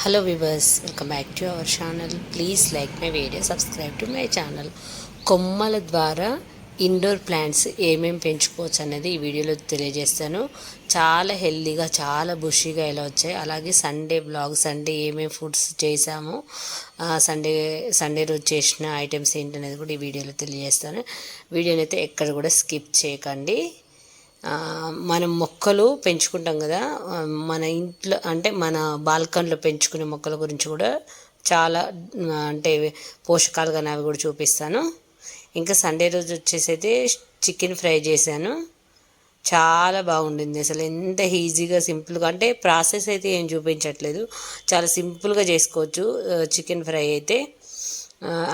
Hello viewers, welcome back to our channel. Please like my video, subscribe to my channel. కొమ్మల ద్వారా indoor plants ఏమేమి పెంచుకోవచ్చు అనేది ఈ వీడియోలో తెలియజేస్తాను. చాలా హెల్దీగా, చాలా బుషీగా ఎలా వచ్చాయి, అలాగే సండే బ్లాగ్, సండే ఏమేమి ఫుడ్స్ చేసాము, సండే రోజు చేసిన ఐటమ్స్ ఏంటనేది కూడా ఈ వీడియోలో తెలియజేస్తాను. వీడియోని అయితే ఎక్కడ కూడా స్కిప్ చేయకండి. మనం మొక్కలు పెంచుకుంటాం కదా, మన ఇంట్లో అంటే మన బాల్కనీలో పెంచుకునే మొక్కల గురించి కూడా చాలా అంటే పోషకాలు కానీ అవి కూడా చూపిస్తాను. ఇంకా సండే రోజు వచ్చేసి అయితే చికెన్ ఫ్రై చేశాను. చాలా బాగుండింది. అసలు ఎంత ఈజీగా సింపుల్గా, అంటే ప్రాసెస్ అయితే ఏం చూపించట్లేదు, చాలా సింపుల్గా చేసుకోవచ్చు చికెన్ ఫ్రై అయితే.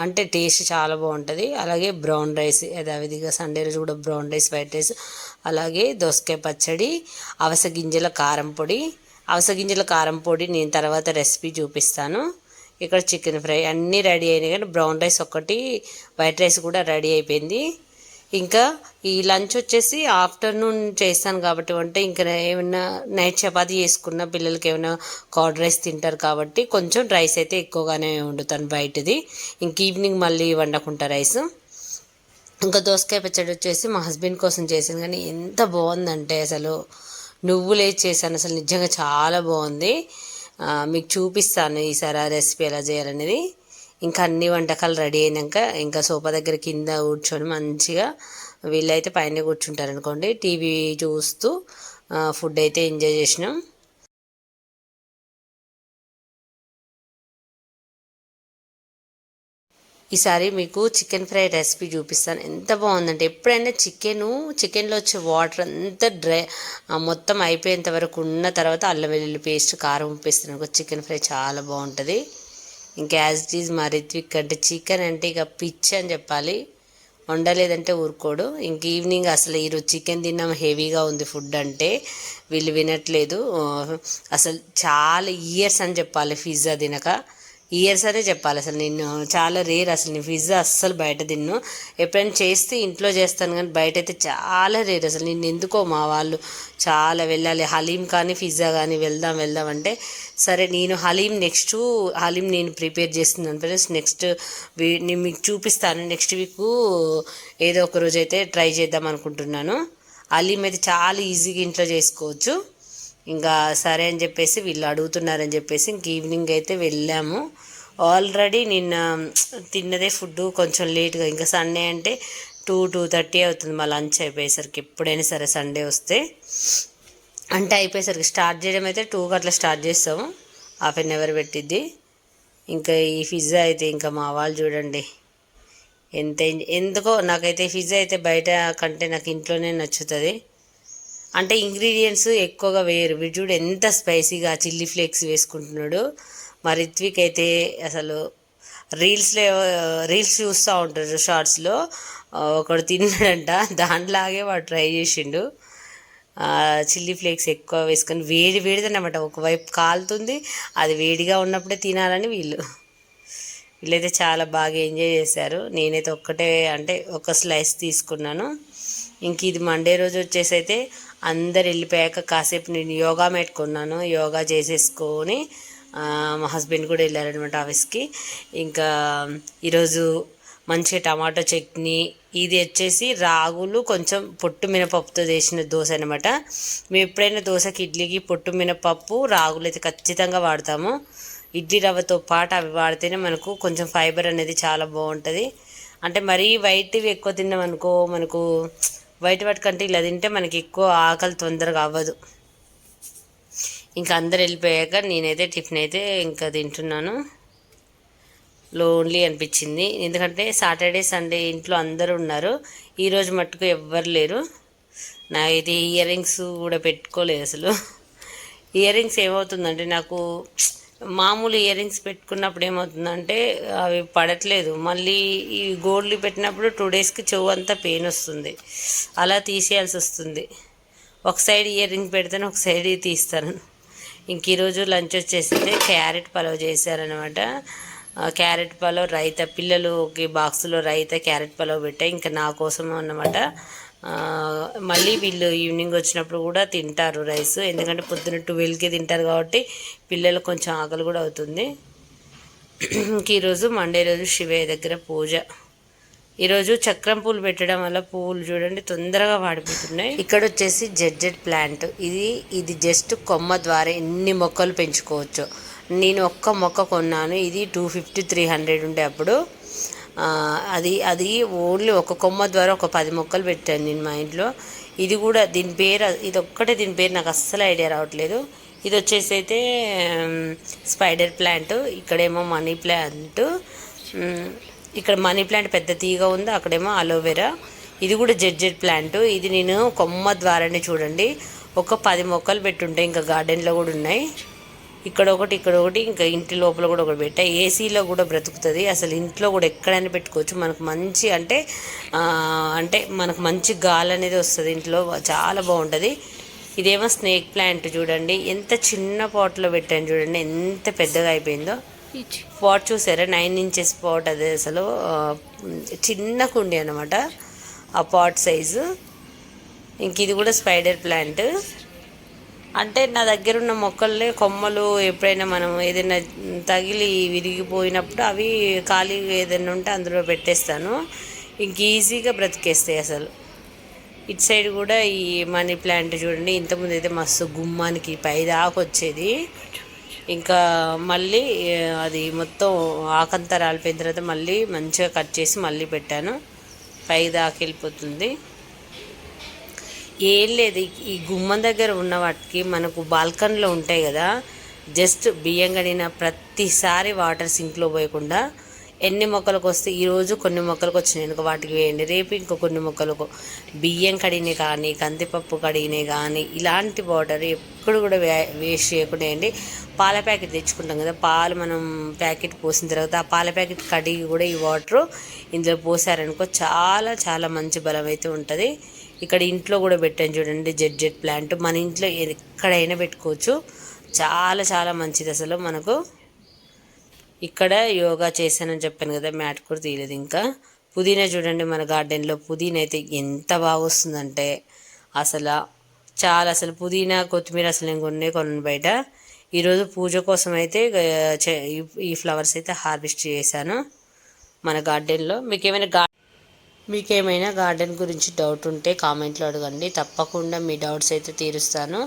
అంటే టేస్ట్ చాలా బాగుంటుంది. అలాగే బ్రౌన్ రైస్, యథావిధిగా సండే రోజు కూడా బ్రౌన్ రైస్, వైట్ రైస్, అలాగే దోసకాయ పచ్చడి, అవిసె గింజల కారం పొడి. అవిసె గింజల కారం పొడి నేను తర్వాత రెసిపీ చూపిస్తాను. ఇక్కడ చికెన్ ఫ్రై అన్నీ రెడీ అయినాయి, కానీ బ్రౌన్ రైస్ ఒకటి, వైట్ రైస్ కూడా రెడీ అయిపోయింది. ఇంకా ఈ లంచ్ వచ్చేసి ఆఫ్టర్నూన్ చేస్తాను కాబట్టి వంట, ఇంకా ఏమైనా నైట్ చపాతీ చేసుకున్న పిల్లలకి ఏమైనా కర్డ్ రైస్ తింటారు కాబట్టి కొంచెం రైస్ అయితే ఎక్కువగానే వండుతాను బయటది. ఇంక ఈవినింగ్ మళ్ళీ వండకుంటా రైస్. ఇంకా దోసకాయ పచ్చడి వచ్చేసి మా హస్బెండ్ కోసం చేశాను, కానీ ఎంత బాగుందంటే అసలు నువ్వులు వేసి చేశాను. అసలు నిజంగా చాలా బాగుంది. మీకు చూపిస్తాను ఈసారి ఆ రెసిపీ ఎలా చేయాలనేది. ఇంకా అన్ని వంటకాలు రెడీ అయినాక ఇంకా సోఫా దగ్గర కింద కూర్చొని మంచిగా, వీళ్ళైతే పైన కూర్చుంటారు అనుకోండి, టీవీ చూస్తూ ఫుడ్ అయితే ఎంజాయ్ చేసినాం. ఈసారి మీకు చికెన్ ఫ్రై రెసిపీ చూపిస్తాను. ఎంత బాగుందంటే, ఎప్పుడైనా చికెన్లో వచ్చే వాటర్ అంతా మొత్తం అయిపోయేంత వరకు ఉన్న తర్వాత అల్లం వెల్లుల్లి పేస్ట్, కారం, ఉప్పు వేస్తున్నాను. చికెన్ ఫ్రై చాలా బాగుంటుంది. ఇంకా యాజ్ ఇట్ ఈజ్ మా రిత్విక్ అంటే చికెన్ అంటే ఇక పిచ్చి అని చెప్పాలి, వండలేదంటే ఊరుకోడు. ఇంక ఈవినింగ్ అసలు ఈరోజు చికెన్ తిన్నాం, హెవీగా ఉంది ఫుడ్ అంటే, వీళ్ళు వినట్లేదు. అసలు చాలా ఇయర్స్ అని చెప్పాలి పిజ్జా తినక, ఇయర్స్ అనే చెప్పాలి. అసలు నేను చాలా రేర్, అసలు నేను పిజ్జా అస్సలు బయట తిన్ను. ఎప్పుడైనా చేస్తే ఇంట్లో చేస్తాను, కానీ బయట అయితే చాలా రేర్. అసలు నేను ఎందుకో మా వాళ్ళు చాలా వెళ్ళాలి, హలీం కానీ పిజ్జా కానీ వెళ్దాం అంటే, సరే నేను హలీం నేను ప్రిపేర్ చేస్తున్నాను ఫ్రెండ్స్. నేను మీకు చూపిస్తాను. నెక్స్ట్ వీక్ ఏదో ఒక రోజు అయితే ట్రై చేద్దాం అనుకుంటున్నాను. హలీం అయితే చాలా ఈజీగా ఇంట్లో చేసుకోవచ్చు. ఇంకా సరే అని చెప్పేసి వీళ్ళు అడుగుతున్నారని చెప్పేసి ఇంక ఈవినింగ్ అయితే వెళ్ళాము. ఆల్రెడీ నిన్న తిన్నదే ఫుడ్ కొంచెం లేట్గా, ఇంకా సండే అంటే 2-2:30 అవుతుంది మా లంచ్ అయిపోయేసరికి. ఎప్పుడైనా సరే సండే వస్తే అంటే అయిపోయేసరికి, స్టార్ట్ చేయడం అయితే 2కి అట్లా స్టార్ట్ చేస్తాము, హాఫ్ అన్ అవర్ పెట్టిద్ది. ఇంకా ఈ పిజ్జా అయితే ఇంకా మా వాళ్ళు చూడండి ఎందుకో నాకైతే పిజ్జా అయితే బయట కంటే నాకు ఇంట్లోనే నచ్చుతుంది. అంటే ఇంగ్రీడియంట్స్ ఎక్కువగా వేయరు. వీడు ఎంత స్పైసీగా చిల్లీ ఫ్లేక్స్ వేసుకుంటున్నాడు. మా రిత్విక్ అయితే అసలు రీల్స్ చూస్తూ ఉంటాడు, షార్ట్స్లో ఒకడు తిన్నాడంట, దాంట్లాగే వాడు ట్రై చేసిండు. చిల్లీ ఫ్లేక్స్ ఎక్కువ వేసుకొని వేడిదన్నమాట, ఒకవైపు కాలుతుంది, అది వేడిగా ఉన్నప్పుడే తినాలని వీళ్ళైతే చాలా బాగా ఎంజాయ్ చేశారు. నేనైతే ఒక స్లైస్ తీసుకున్నాను. ఇంక ఇది మండే రోజు వచ్చేసి అయితే అందరు వెళ్ళిపోయాక కాసేపు నేను యోగా మ్యాట్ కొన్నాను, యోగా చేసేసుకొని మా హస్బెండ్ కూడా వెళ్ళారనమాట ఆఫీస్కి. ఇంకా ఈరోజు మంచిగా టమాటో చట్నీ, ఇది వచ్చేసి రాగులు కొంచెం పొట్టు మినపప్పుతో చేసిన దోశ అనమాట. మేము ఎప్పుడైనా దోశకి, ఇడ్లీకి పొట్టు మినపప్పు, రాగులు అయితే ఖచ్చితంగా వాడతాము. ఇడ్లీ రవ్వతో పాటు అవి వాడితేనే మనకు కొంచెం ఫైబర్ అనేది చాలా బాగుంటుంది. అంటే మరీ వైట్వి ఎక్కువ తిన్నాం అనుకో, మనకు వైట్ కంటే ఇలా తింటే మనకి ఎక్కువ ఆకలి తొందరగా అవ్వదు. ఇంకా అందరు వెళ్ళిపోయాక నేనైతే టిఫిన్ అయితే ఇంకా తింటున్నాను. లోన్లీ అనిపించింది, ఎందుకంటే సాటర్డే సండే ఇంట్లో అందరూ ఉన్నారు, ఈరోజు మట్టుకు ఎవ్వరు లేరు. నాకైతే ఇయర్ రింగ్స్ కూడా పెట్టుకోలేదు అసలు. ఇయర్ రింగ్స్ ఏమవుతుందంటే, నాకు మామూలు ఇయర్ రింగ్స్ పెట్టుకున్నప్పుడు ఏమవుతుందంటే అవి పడట్లేదు. మళ్ళీ ఈ గోల్డ్ పెట్టినప్పుడు 2 డేస్కి చెవు అంతా పెయిన్ వస్తుంది, అలా తీసేయాల్సి వస్తుంది. ఒక సైడ్ ఇయర్ రింగ్ పెడితేనే ఒక సైడ్ తీస్తాను. ఇంక ఈరోజు లంచ్ వచ్చేసి క్యారెట్ పలావ్ చేశారనమాట. క్యారెట్ పలావ్ రైతా, పిల్లలకి బాక్స్లో రైతా క్యారెట్ పలావ్ పెట్టా, ఇంకా నా కోసం అన్నమాట. మళ్ళీ వీళ్ళు ఈవినింగ్ వచ్చినప్పుడు కూడా తింటారు రైస్, ఎందుకంటే పొద్దున్న 12కే తింటారు కాబట్టి పిల్లలకు కొంచెం ఆకలి కూడా అవుతుంది. ఇంక ఈరోజు మండే రోజు శివయ్య దగ్గర పూజ. ఈరోజు చక్రం పూలు పెట్టడం వల్ల పువ్వులు చూడండి తొందరగా వాడిపోతున్నాయి. ఇక్కడ వచ్చేసి జెడ్ ప్లాంట్, ఇది జస్ట్ కొమ్మ ద్వారా ఎన్ని మొక్కలు పెంచుకోవచ్చు. నేను ఒక్క మొక్క కొన్నాను, ఇది 250-300 ఉండే అప్పుడు. అది ఓన్లీ ఒక కొమ్మ ద్వారా ఒక 10 మొక్కలు పెట్టాను నేను మా ఇంట్లో. ఇది కూడా దీని పేరు, ఇది ఒక్కటే దీని పేరు నాకు అస్సలు ఐడియా రావట్లేదు. ఇది వచ్చేసి అయితే స్పైడర్ ప్లాంట్, ఇక్కడేమో మనీ ప్లాంట్. ఇక్కడ మనీ ప్లాంట్ పెద్ద తీగ ఉంది, అక్కడేమో అలోవెరా. ఇది కూడా జెడ్ ప్లాంట్, ఇది నేను కొమ్మ ద్వారానే చూడండి ఒక 10 మొక్కలు పెట్టుంటాయి. ఇంకా గార్డెన్లో కూడా ఉన్నాయి, ఇక్కడ ఒకటి ఇంకా ఇంటి లోపల కూడా ఒకటి పెట్టా. ఏసీలో కూడా బ్రతుకుతుంది, అసలు ఇంట్లో కూడా ఎక్కడైనా పెట్టుకోవచ్చు. మనకు మంచి అంటే మనకు మంచి గాలి అనేది వస్తుంది ఇంట్లో, చాలా బాగుంటుంది. ఇదేమో స్నేక్ ప్లాంట్ చూడండి, ఎంత చిన్న పాట్లో పెట్టాను చూడండి, ఎంత పెద్దగా అయిపోయిందో. పాట్ చూసారా, 9 ఇంచెస్ పాట్, అది అసలు చిన్న కుండి అనమాట ఆ పాట్ సైజు. ఇంక ఇది కూడా స్పైడర్ ప్లాంట్. అంటే నా దగ్గర ఉన్న మొక్కల్ని కొమ్మలు ఎప్పుడైనా మనం ఏదైనా తగిలి విరిగిపోయినప్పుడు అవి ఖాళీ ఏదైనా ఉంటే అందులో పెట్టేస్తాను, ఇంక ఈజీగా బ్రతికేస్తాయి అసలు. ఇటు సైడ్ కూడా ఈ మనీ ప్లాంట్ చూడండి, ఇంతకుముందు అయితే మస్తు గుమ్మానికి పైదాకా వచ్చేది. ఇంకా మళ్ళీ అది మొత్తం ఆకంతా రాలిపోయిన తర్వాత మళ్ళీ మంచిగా కట్ చేసి మళ్ళీ పెట్టాను, పైదాకా వెళ్ళిపోతుంది. ఏం లేదు, ఈ గుమ్మం దగ్గర ఉన్న వాటికి మనకు బాల్కనీలో ఉంటాయి కదా, జస్ట్ బియ్యం కడిగిన ప్రతిసారి వాటర్ సింక్లో పోయకుండా ఎన్ని మొక్కలకు వస్తే ఈరోజు కొన్ని మొక్కలకు వచ్చినాయి అనుకో వాటికి వేయండి, రేపు ఇంకో కొన్ని మొక్కలకు. బియ్యం కడిగినాయి కానీ కందిపప్పు కడిగినాయి కానీ ఇలాంటి వాటర్ ఎప్పుడు కూడా వేస్ట్ చేయకుండా వేయండి. పాల ప్యాకెట్ తెచ్చుకుంటాం కదా, పాలు మనం ప్యాకెట్ పోసిన తర్వాత ఆ పాల ప్యాకెట్ కడిగి కూడా ఈ వాటర్ ఇందులో పోసారనుకో చాలా చాలా మంచి బలం అయితే ఉంటుంది. ఇక్కడ ఇంట్లో కూడా పెట్టాను చూడండి జెడ్ ప్లాంట్, మన ఇంట్లో ఎక్కడైనా పెట్టుకోవచ్చు, చాలా చాలా మంచిది అసలు మనకు. ఇక్కడ యోగా చేశానని చెప్పాను కదా, మ్యాట్ కూడా తీయలేదు. ఇంకా పుదీనా చూడండి, మన గార్డెన్లో పుదీనా అయితే ఎంత బాగా వస్తుందంటే అసలు పుదీనా కొత్తిమీర అసలు నేను కొన్నాను బయట. ఈరోజు పూజ కోసం అయితే ఈ ఫ్లవర్స్ అయితే హార్వెస్ట్ చేశాను మన గార్డెన్లో. మీకేమైనా గార్డెన్ గురించి డౌట్ ఉంటే కామెంట్లో అడగండి, తప్పకుండా మీ డౌట్స్ అయితే తీరుస్తాను.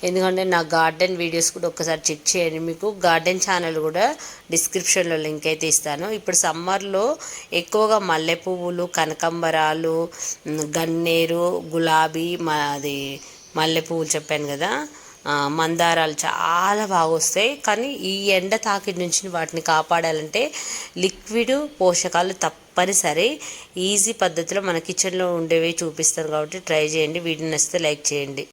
ఎందుకంటే నా గార్డెన్ వీడియోస్ కూడా ఒక్కసారి చెక్ చేయండి, మీకు గార్డెన్ ఛానల్ కూడా డిస్క్రిప్షన్లో లింక్ అయితే ఇస్తాను. ఇప్పుడు సమ్మర్లో ఎక్కువగా మల్లె పువ్వులు, కనకంబరాలు, గన్నేరు, గులాబీ, మల్లె పువ్వులు చెప్పాను కదా, మందారాలు చాలా బాగా వస్తాయి. కానీ ఈ ఎండ తాకిడి నుంచి వాటిని కాపాడాలంటే లిక్విడ్ పోషకాలు తప్పనిసరి. ఈజీ పద్ధతిలో మన కిచెన్లో ఉండేవి చూపిస్తాను కాబట్టి ట్రై చేయండి. వీడియో నచ్చితే లైక్ చేయండి.